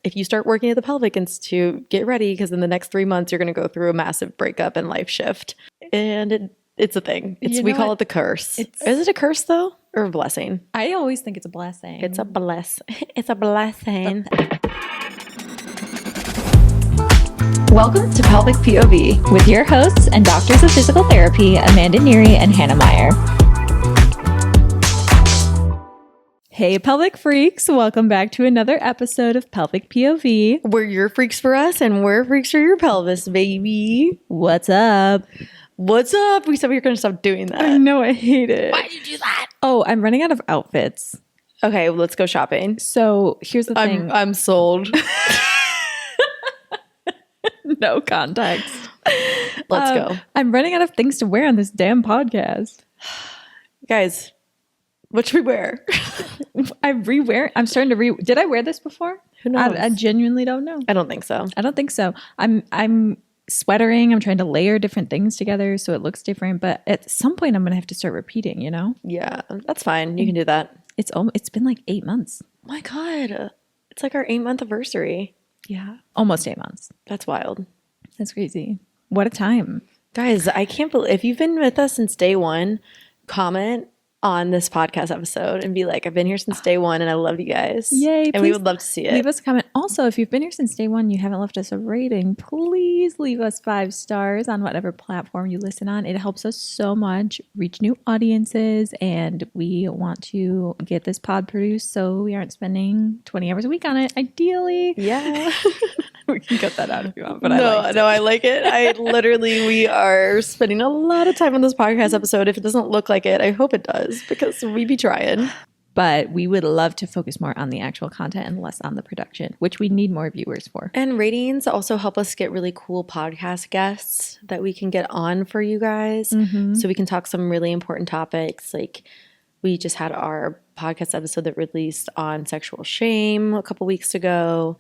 if you start working at the Pelvic Institute, get ready because in the next 3 months, you're going to go through a massive breakup and life shift. And it's a thing. We call it the curse. Is it a curse though? Or a blessing? I always think it's a blessing. It's a blessing. Welcome to Pelvic POV with your hosts and doctors of physical therapy, Amanda Neary and Hannah Meyer. Hey, Pelvic Freaks. Welcome back to another episode of Pelvic POV. We're your freaks for us and we're freaks for your pelvis, baby. What's up? What's up? We said we were going to stop doing that. I know, I hate it. Why did you do that? Oh, I'm running out of outfits. Okay, well, let's go shopping. So here's the thing. I'm sold. No context. Let's go. I'm running out of things to wear on this damn podcast. Guys, what should we wear? I'm starting to Did I wear this before? Who knows? I genuinely don't know. I don't think so. I'm sweatering. I'm trying to layer different things together so it looks different. But at some point, I'm going to have to start repeating, you know? Yeah, that's fine. You can do that. It's been like 8 months. Oh my God. It's like our 8-month anniversary. Yeah. Almost 8 months. That's wild. That's crazy. What a time. Guys, I can't believe if you've been with us since day one, comment on this podcast episode and be like, I've been here since day one and I love you guys. Yay. And we would love to see it. Leave us a comment. Also, if you've been here since day one, you haven't left us a rating, please leave us 5 stars on whatever platform you listen on. It helps us so much reach new audiences, and we want to get this pod produced so we aren't spending 20 hours a week on it, ideally. Yeah. We can cut that out if you want, but I like it. We are spending a lot of time on this podcast episode. If it doesn't look like it, I hope it does because we be trying. But we would love to focus more on the actual content and less on the production, which we need more viewers for. And ratings also help us get really cool podcast guests that we can get on for you guys. Mm-hmm. So we can talk some really important topics. Like we just had our podcast episode that released on sexual shame a couple weeks ago.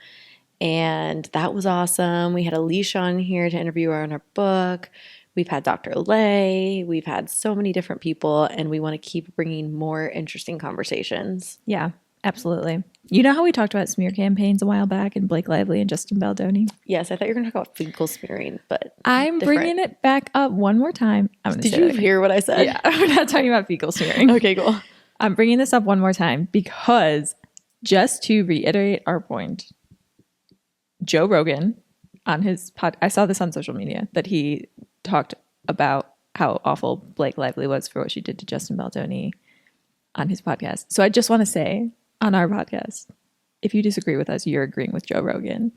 And that was awesome. We had Alicia on here to interview her on her book. We've had Dr. Lay. We've had so many different people, and we want to keep bringing more interesting conversations. Yeah, absolutely. You know how we talked about smear campaigns a while back and Blake Lively and Justin Baldoni? Yes, I thought you were going to talk about fecal smearing, but I'm bringing it back up one more time. Did you hear what I said? Yeah, we're not talking about fecal smearing. Okay, cool. I'm bringing this up one more time because just to reiterate our point, Joe Rogan on his pod, I saw this on social media that he talked about how awful Blake Lively was for what she did to Justin Baldoni on his podcast. So I just want to say on our podcast, if you disagree with us, you're agreeing with Joe Rogan.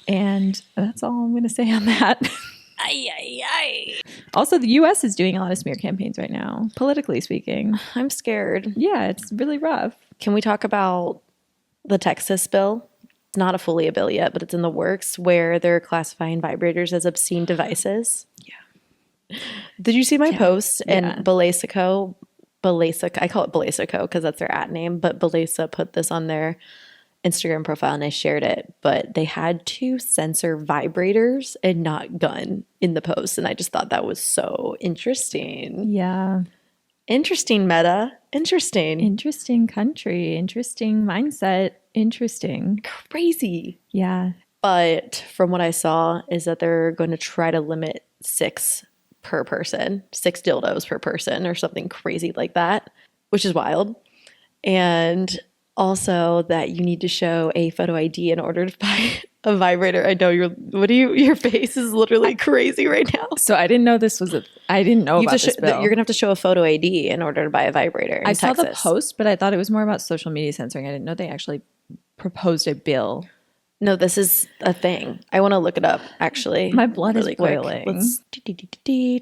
And that's all I'm going to say on that. Also, the U.S. is doing a lot of smear campaigns right now, politically speaking. I'm scared. Yeah, it's really rough. Can we talk about the Texas bill? It's not a fully a bill yet, but it's in the works where they're classifying vibrators as obscene devices. Yeah. Did you see my post? And Belasico, I call it Belasico because that's their @ name, but Belasa put this on their Instagram profile and I shared it. But they had to censor vibrators and not gun in the post. And I just thought that was so interesting. Yeah. Interesting meta. Interesting. Interesting country. Interesting mindset. Interesting. Crazy. Yeah. But from what I saw is that they're going to try to limit 6 per person, 6 dildos per person or something crazy like that, which is wild. And also that you need to show a photo ID in order to buy a vibrator. I know your face is literally crazy right now. So I didn't know I didn't know about this bill. You're going to have to show a photo ID in order to buy a vibrator in Texas. I saw the post, but I thought it was more about social media censoring. I didn't know they actually proposed a bill. No, this is a thing. I want to look it up, actually. My blood is boiling. Let's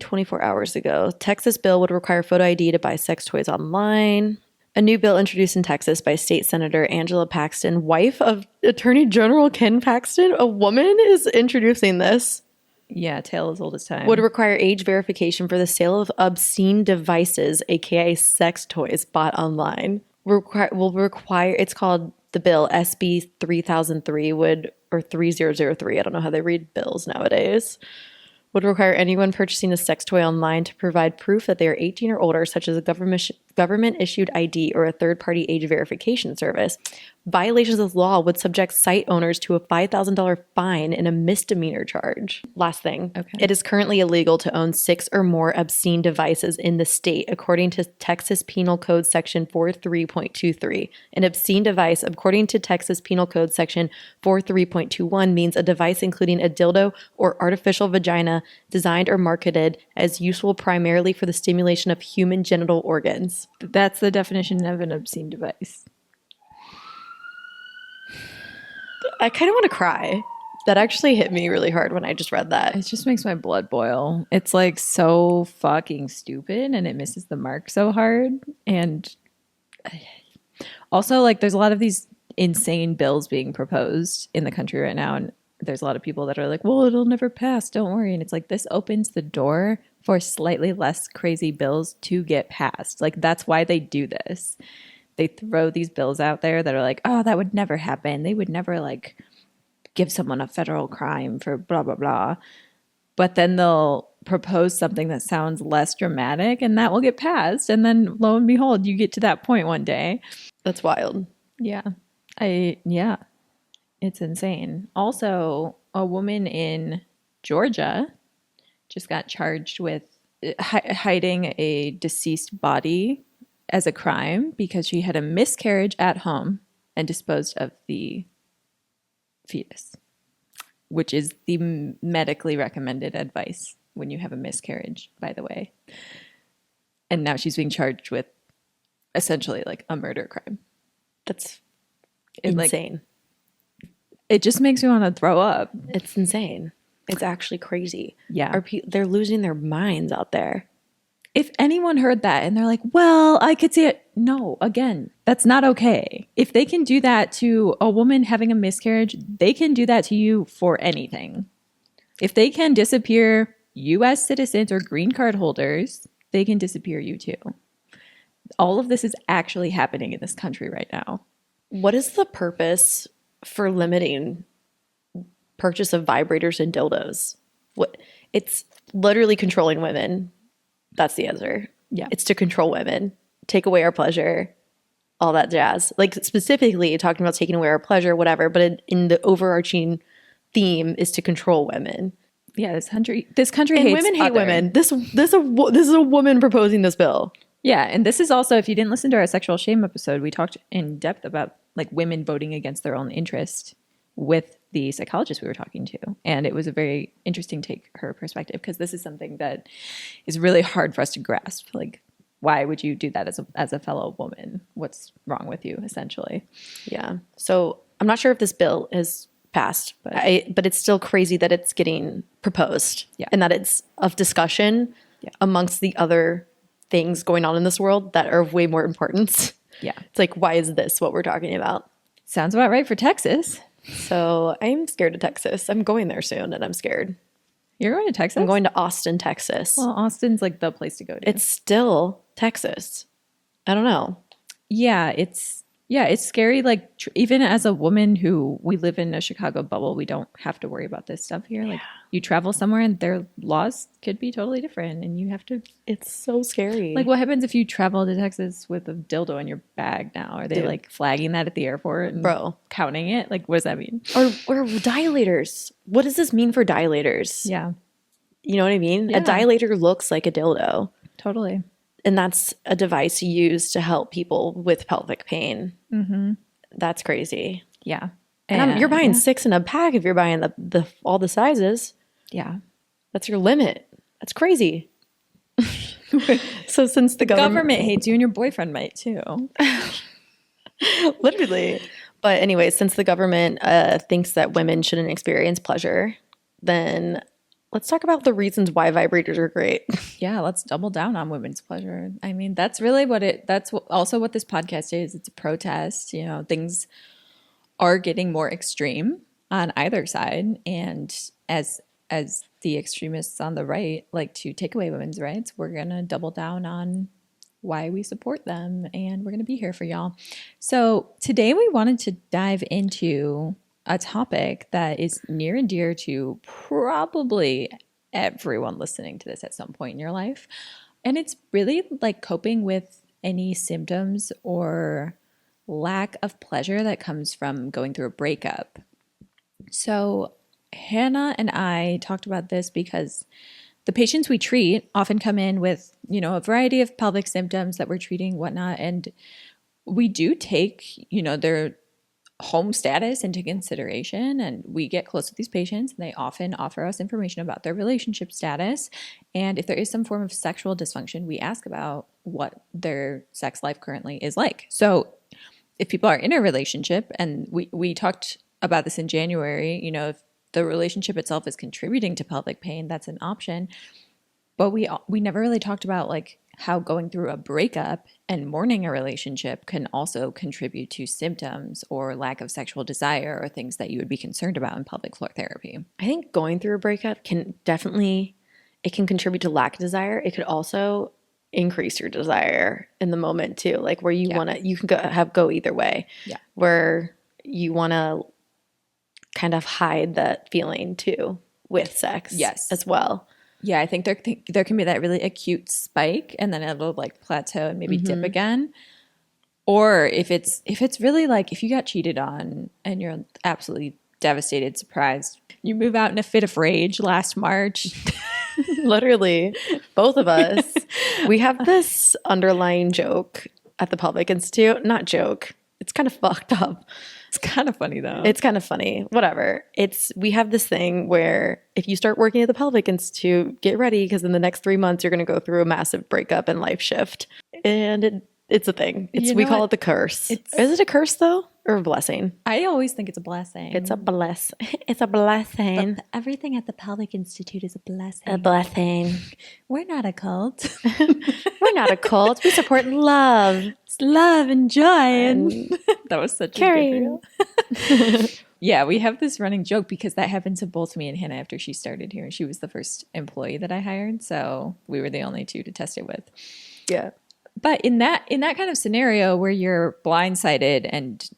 24 hours ago. Texas bill would require photo ID to buy sex toys online. A new bill introduced in Texas by State Senator Angela Paxton, wife of Attorney General Ken Paxton. A woman is introducing this. Yeah, tale as old as time. Would require age verification for the sale of obscene devices, aka sex toys, bought online. It's called the bill SB 3003 or 3003. I don't know how they read bills nowadays. Would require anyone purchasing a sex toy online to provide proof that they are 18 or older, such as a government-issued ID or a third-party age verification service. Violations of the law would subject site owners to a $5,000 fine and a misdemeanor charge. Last thing. Okay. It is currently illegal to own 6 or more obscene devices in the state, according to Texas Penal Code Section 43.23. An obscene device, according to Texas Penal Code Section 43.21, means a device including a dildo or artificial vagina designed or marketed as useful primarily for the stimulation of human genital organs. That's the definition of an obscene device. I kind of want to cry. That actually hit me really hard when I just read that. It just makes my blood boil. It's like so fucking stupid and it misses the mark so hard. And also, like, there's a lot of these insane bills being proposed in the country right now. And there's a lot of people that are like, well, it'll never pass. Don't worry. And it's like, this opens the door for slightly less crazy bills to get passed. Like, that's why they do this. They throw these bills out there that are like, oh, that would never happen. They would never like give someone a federal crime for blah, blah, blah. But then they'll propose something that sounds less dramatic and that will get passed. And then lo and behold, you get to that point one day. That's wild. Yeah. It's insane. Also, a woman in Georgia just got charged with hiding a deceased body as a crime because she had a miscarriage at home and disposed of the fetus, which is the medically recommended advice when you have a miscarriage, by the way. And now she's being charged with essentially like a murder crime. That's insane. It just makes me want to throw up. It's insane. It's actually crazy. Yeah. They're losing their minds out there. If anyone heard that and they're like, well, I could see it. No, again, that's not okay. If they can do that to a woman having a miscarriage, they can do that to you for anything. If they can disappear U.S. citizens or green card holders, they can disappear you too. All of this is actually happening in this country right now. What is the purpose for limiting purchase of vibrators and dildos? It's literally controlling women. That's the answer. Yeah. It's to control women, take away our pleasure, all that jazz. Like specifically talking about taking away our pleasure, whatever, but in the overarching theme is to control women. Yeah, this country and hates women hate women. This is a woman proposing this bill. Yeah, and this is also, if you didn't listen to our sexual shame episode, we talked in depth about like women voting against their own interest with the psychologist we were talking to. And it was a very interesting take, her perspective, because this is something that is really hard for us to grasp. Like, why would you do that as a fellow woman? What's wrong with you, essentially? Yeah. So I'm not sure if this bill is passed, but it's still crazy that it's getting proposed. Yeah. And that it's of discussion amongst the other things going on in this world that are of way more importance. Yeah. It's like, why is this what we're talking about? Sounds about right for Texas. So I'm scared of Texas. I'm going there soon and I'm scared. You're going to Texas? I'm going to Austin, Texas. Well, Austin's like the place to go to. It's still Texas. I don't know. Yeah, it's scary. Like even as a woman who we live in a Chicago bubble, we don't have to worry about this stuff here. Like you travel somewhere and their laws could be totally different and you have to. It's so scary. Like what happens if you travel to Texas with a dildo in your bag now? Are they like flagging that at the airport and counting it? Like what does that mean? Or dilators. What does this mean for dilators? Yeah. You know what I mean? Yeah. A dilator looks like a dildo. Totally. And that's a device used to help people with pelvic pain. Mm-hmm. That's crazy. Yeah. And you're buying 6 in a pack if you're buying the all the sizes. Yeah. That's your limit. That's crazy. So since the government hates you and your boyfriend might too. Literally. But anyway, since the government thinks that women shouldn't experience pleasure, then let's talk about the reasons why vibrators are great. Yeah, let's double down on women's pleasure. I mean, that's really also what this podcast is. It's a protest. You know, things are getting more extreme on either side. And as the extremists on the right like to take away women's rights, we're going to double down on why we support them. And we're going to be here for y'all. So today we wanted to dive into a topic that is near and dear to probably everyone listening to this at some point in your life. And it's really like coping with any symptoms or lack of pleasure that comes from going through a breakup. So Hannah and I talked about this because the patients we treat often come in with, a variety of pelvic symptoms that we're treating, whatnot. And we do take, their home status into consideration, and we get close with these patients, and they often offer us information about their relationship status. And if there is some form of sexual dysfunction, we ask about what their sex life currently is like. So if people are in a relationship, and we talked about this in January, if the relationship itself is contributing to pelvic pain, that's an option. But we never really talked about like how going through a breakup and mourning a relationship can also contribute to symptoms or lack of sexual desire or things that you would be concerned about in pelvic floor therapy. I think going through a breakup can contribute to lack of desire. It could also increase your desire in the moment too, like where you can go either way. Yeah. Where you want to kind of hide that feeling too with sex. Yes. As well. Yeah, I think there can be that really acute spike, and then it'll like plateau and maybe dip again. Or if it's really like if you got cheated on and you're absolutely devastated, surprised, you move out in a fit of rage last March. Literally, both of us. We have this underlying joke at the Pelvic Institute. Not joke. It's kind of fucked up. It's kind of funny though. It's kind of funny. Whatever. We have this thing where if you start working at the Pelvic Institute, get ready because in the next 3 months you're going to go through a massive breakup and life shift. And it's a thing. We call it the curse. Is it a curse though, or a blessing? I always think it's a blessing. It's a bless. It's a blessing. But everything at the Pelvic Institute is a blessing. A blessing. We're not a cult. We're not a cult. We support love. It's love and joy. And that was such caring. a good reel. Yeah, we have this running joke because that happened to both me and Hannah after she started here. She was the first employee that I hired, so we were the only two to test it with. Yeah. But in that kind of scenario where you're blindsided and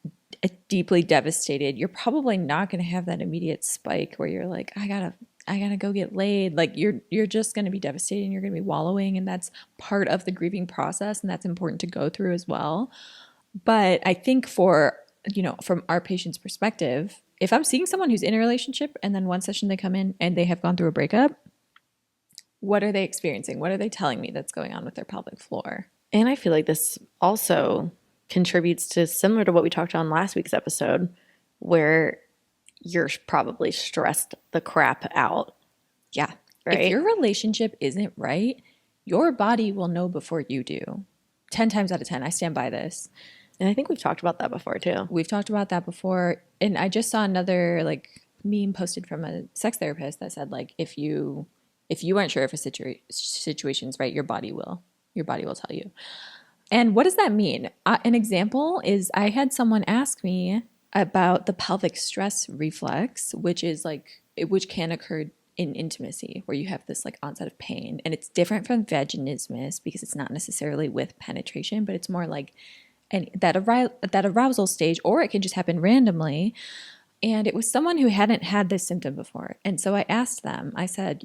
deeply devastated, you're probably not going to have that immediate spike where you're like, I gotta go get laid. Like you're just going to be devastated and you're going to be wallowing, and that's part of the grieving process, and that's important to go through as well. But I think from our patient's perspective, if I'm seeing someone who's in a relationship and then one session they come in and they have gone through a breakup, what are they experiencing? What are they telling me that's going on with their pelvic floor? And I feel like this also contributes to similar to what we talked on last week's episode, where you're probably stressed the crap out. Yeah. Right? If your relationship isn't right, your body will know before you do. 10 times out of 10. I stand by this. And I think we've talked about that before too. We've talked about that before. And I just saw another meme posted from a sex therapist that said if you aren't sure if a situation's right, your body will tell you. And what does that mean? An example is I had someone ask me about the pelvic stress reflex, which can occur in intimacy, where you have this onset of pain, and it's different from vaginismus because it's not necessarily with penetration, but it's more that arousal stage, or it can just happen randomly. And it was someone who hadn't had this symptom before, and so I asked them. I said,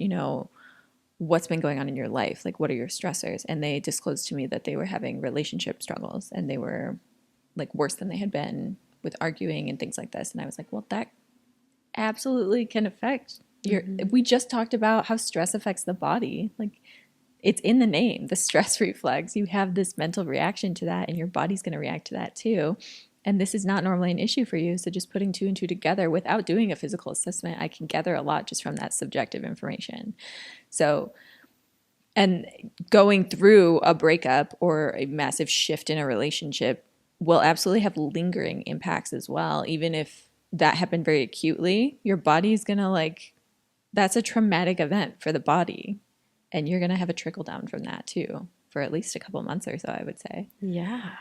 what's been going on in your life? What are your stressors? And they disclosed to me that they were having relationship struggles, and they were worse than they had been with arguing and things like this. And I was like, well, that absolutely can affect we just talked about how stress affects the body. It's in the name, the stress reflex. You have this mental reaction to that, and your body's going to react to that too. And this is not normally an issue for you. So just putting 2 and 2 together without doing a physical assessment, I can gather a lot just from that subjective information. So, and going through a breakup or a massive shift in a relationship will absolutely have lingering impacts as well. Even if that happened very acutely, your body's going to that's a traumatic event for the body. And you're going to have a trickle down from that too, for at least a couple months or so, I would say. Yeah.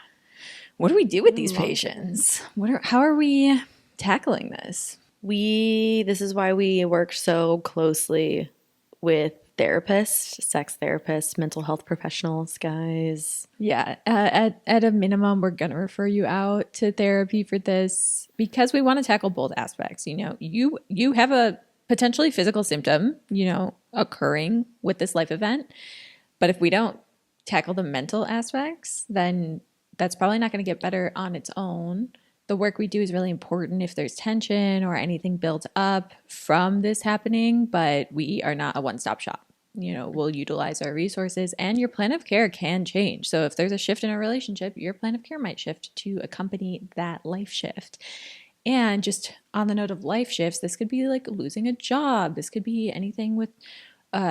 What do we do with these patients? How are we tackling this? This is why we work so closely with therapists, sex therapists, mental health professionals, guys. Yeah. At a minimum, we're going to refer you out to therapy for this because we want to tackle both aspects. You have a potentially physical symptom, occurring with this life event. But if we don't tackle the mental aspects, then that's probably not going to get better on its own. The work we do is really important if there's tension or anything built up from this happening, but we are not a one-stop shop. We'll utilize our resources, and your plan of care can change. So if there's a shift in a relationship, your plan of care might shift to accompany that life shift. And just on the note of life shifts, this could be like losing a job. This could be anything with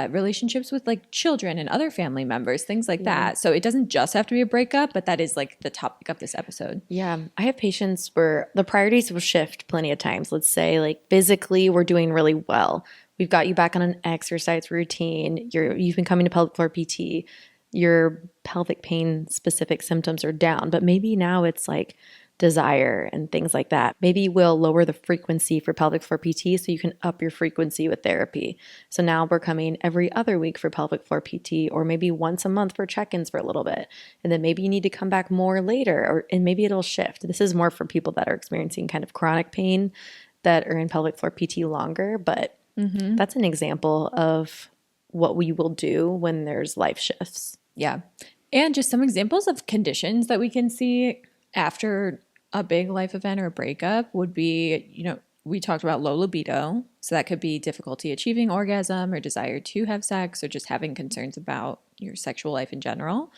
relationships with like children and other family members, things like that. So it doesn't just have to be a breakup, but that is like the topic of this episode. Yeah. I have patients where the priorities will shift plenty of times. Let's say like physically we're doing really well. We've got you back on an exercise routine. You've been coming to pelvic floor PT. Your pelvic pain specific symptoms are down, but maybe now it's like desire and things like that. Maybe we'll lower the frequency for pelvic floor PT so you can up your frequency with therapy. So now we're coming every other week for pelvic floor PT, or maybe once a month for check-ins for a little bit. And then maybe you need to come back more later, and maybe it'll shift. This is more for people that are experiencing kind of chronic pain that are in pelvic floor PT longer, but that's an example of what we will do when there's life shifts. Yeah. And just some examples of conditions that we can see after a big life event or a breakup would be, we talked about low libido. So that could be difficulty achieving orgasm or desire to have sex, or just having concerns about your sexual life in general.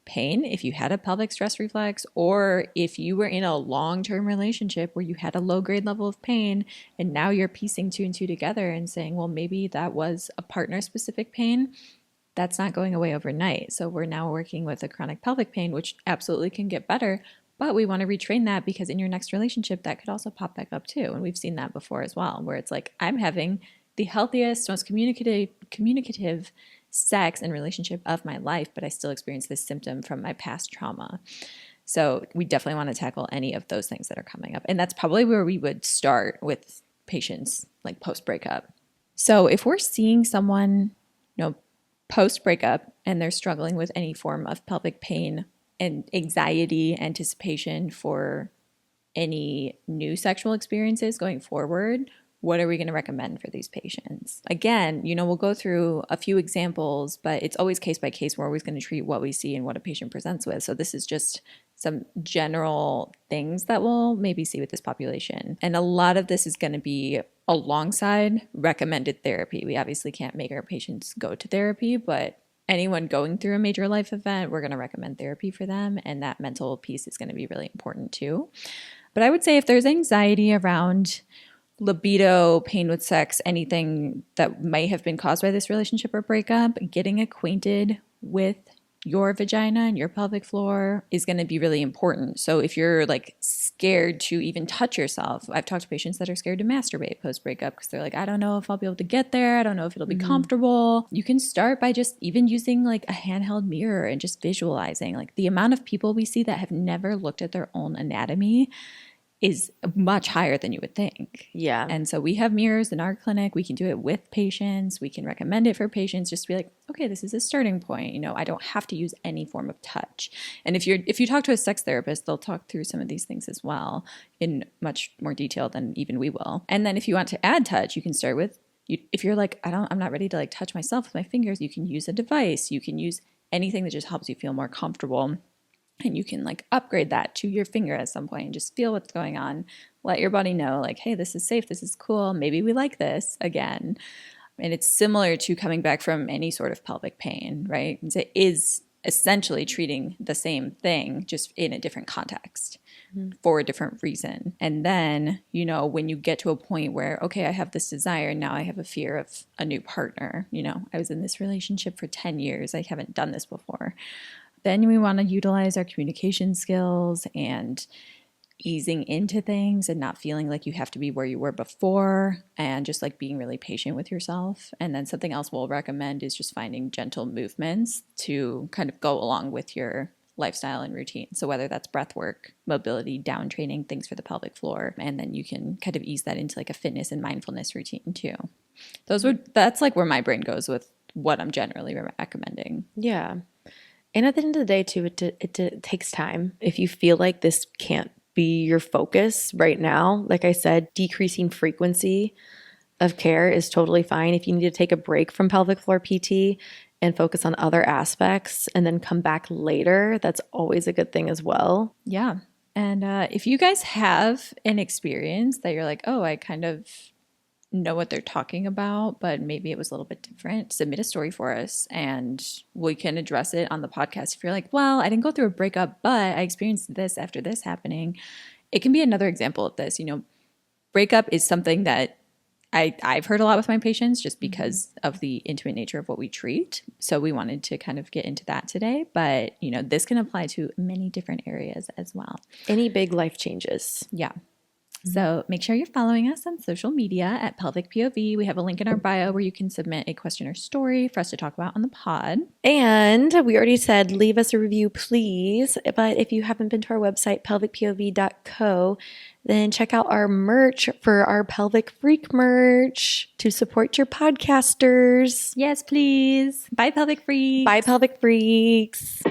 Pain, if you had a pelvic stress reflex, or if you were in a long-term relationship where you had a low-grade level of pain, and now you're piecing two and two together and saying, well, maybe that was a partner-specific pain. That's not going away overnight. So we're now working with a chronic pelvic pain, which absolutely can get better, but we want to retrain that because in your next relationship, that could also pop back up too. And we've seen that before as well, where it's like, I'm having the healthiest, most communicative sex and relationship of my life, but I still experience this symptom from my past trauma. So we definitely want to tackle any of those things that are coming up. And that's probably where we would start with patients like post-breakup. So if we're seeing someone, post-breakup and they're struggling with any form of pelvic pain and anxiety, anticipation for any new sexual experiences going forward, what are we going to recommend for these patients? Again, we'll go through a few examples, but it's always case by case. We're always going to treat what we see and what a patient presents with. So this is just some general things that we'll maybe see with this population. And a lot of this is going to be alongside recommended therapy. We obviously can't make our patients go to therapy, but anyone going through a major life event, we're going to recommend therapy for them. And that mental piece is going to be really important too. But I would say if there's anxiety around libido, pain with sex, anything that might have been caused by this relationship or breakup, getting acquainted with your vagina and your pelvic floor is going to be really important. So if you're like scared to even touch yourself, I've talked to patients that are scared to masturbate post-breakup because they're like, I don't know if I'll be able to get there. I don't know if it'll be comfortable. You can start by just even using like a handheld mirror and just visualizing. Like the amount of people we see that have never looked at their own anatomy is much higher than you would think. Yeah. And so we have mirrors in our clinic. We can do it with patients. We can recommend it for patients just to be like, okay, this is a starting point. I don't have to use any form of touch. And if you talk to a sex therapist, they'll talk through some of these things as well in much more detail than even we will. And then if you want to add touch, you can start with, if you're like, I'm not ready to like touch myself with my fingers, you can use a device. You can use anything that just helps you feel more comfortable. And you can like upgrade that to your finger at some point and just feel what's going on. Let your body know like, hey, this is safe. This is cool. Maybe we like this again. And it's similar to coming back from any sort of pelvic pain, right? It is essentially treating the same thing, just in a different context for a different reason. And then, when you get to a point where, okay, I have this desire, now I have a fear of a new partner. I was in this relationship for 10 years. I haven't done this before. Then we want to utilize our communication skills and easing into things and not feeling like you have to be where you were before, and just like being really patient with yourself. And then something else we'll recommend is just finding gentle movements to kind of go along with your lifestyle and routine. So whether that's breath work, mobility, down training, things for the pelvic floor, and then you can kind of ease that into like a fitness and mindfulness routine too. That's like where my brain goes with what I'm generally recommending. Yeah. And at the end of the day, too, it takes time. If you feel like this can't be your focus right now, like I said, decreasing frequency of care is totally fine. If you need to take a break from pelvic floor PT and focus on other aspects and then come back later, that's always a good thing as well. Yeah. And if you guys have an experience that you're like, oh, I kind of know what they're talking about, but maybe it was a little bit different, submit a story for us and we can address it on the podcast. If you're like, well, I didn't go through a breakup, but I experienced this after this happening. It can be another example of this. You know, breakup is something that I've heard a lot with my patients just because of the intimate nature of what we treat. So we wanted to kind of get into that today. But, you know, this can apply to many different areas as well. Any big life changes. Yeah. So make sure you're following us on social media at Pelvic POV. We have a link in our bio where you can submit a question or story for us to talk about on the pod. And we already said leave us a review, please. But if you haven't been to our website, pelvicpov.co, then check out our merch for our Pelvic Freak merch to support your podcasters. Yes, please. Bye, Pelvic Freaks. Bye, Pelvic Freaks.